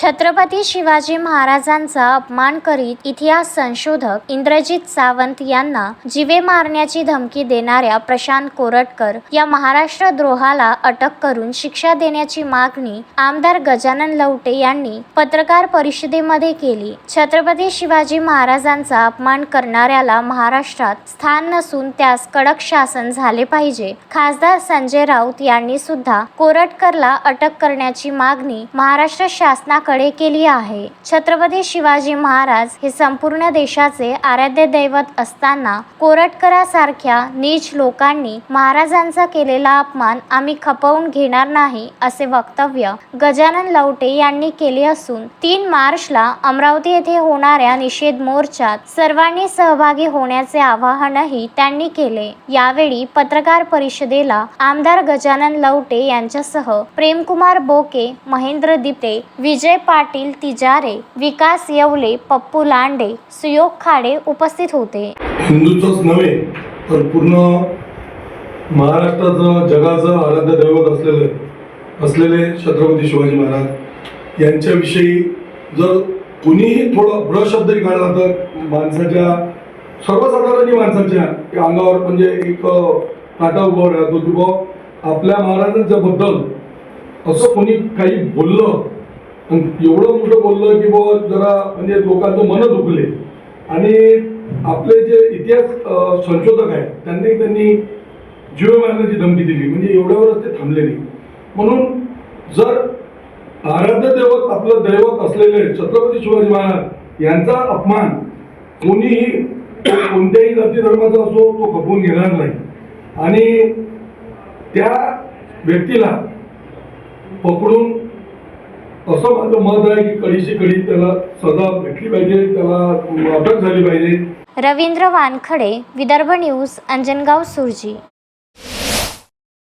छत्रपती शिवाजी महाराजांचा अपमान करीत इतिहास संशोधक इंद्रजित सावंत यांना जीवे मारण्याची धमकी देणाऱ्या प्रशांत कोरटकर या महाराष्ट्र द्रोहाला अटक करून शिक्षा देण्याची मागणी आमदार गजानन लवटे यांनी पत्रकार परिषदेमध्ये केली। छत्रपती शिवाजी महाराजांचा अपमान करणाऱ्याला महाराष्ट्रात स्थान नसून त्यास कडक शासन झाले पाहिजे। खासदार संजय राऊत यांनी सुद्धा कोरटकरला अटक करण्याची मागणी महाराष्ट्र शासनाकडे केली आहे। छत्रपती शिवाजी महाराज हे संपूर्ण देशाचे आराध्य दैवत असताना कोरटकरासारख्या नीच लोकांनी महाराजांचा केलेला अपमान आम्ही खपवून घेणार नाही असे वक्तव्य गजानन लवटे यांनी केले असून 3 मार्चला अमरावती येथे होणाऱ्या निषेध मोर्चात सर्वांनी सहभागी होण्याचे आवाहनही त्यांनी केले। यावेळी पत्रकार परिषदेला आमदार गजानन लवटे यांच्यासह प्रेमकुमार बोके, महेंद्र दिप्ते, विजय पाटील तिजारे, विकास येवले, पप्पू लांडे, सुयोग खाडे उपस्थित होते। हिंदूचंच नव्हे तर पूर्ण महाराष्ट्राचं जगाचं आराध्य दैवत असलेले छत्रपती शिवाजी महाराज यांच्याविषयी जर कुणीही थोडा ब्रशब्दही काढला तर माणसाच्या सर्वसाधारण माणसाच्या अंगावर म्हणजे एक काटा उभा राहतो की बुवा आपल्या महाराजांच्या बद्दल असं कोणी काही बोललं, एवढं मोठं बोललं की बुवा जरा म्हणजे लोकांचं मन दुखले। आणि आपले जे इतिहास संशोधक आहेत त्यांनी जीव मारण्याची धमकी दिली, म्हणजे एवढ्यावरच ते थांबले नाही। म्हणून जर आराध्य दैवत आपलं दैवत असलेले छत्रपती शिवाजी महाराज यांचा अपमान कोणीही कोणत्याही जाती धर्माचा असो तो खपवून घेणार नाही आणि त्या व्यक्तीला पकडून असं माझं मत आहे की कडीशी कडी त्याला सजा भेटली पाहिजे, त्याला अटक झाली पाहिजे। रवींद्र वानखडे, विदर्भ न्यूज, अंजनगाव, सुरजी।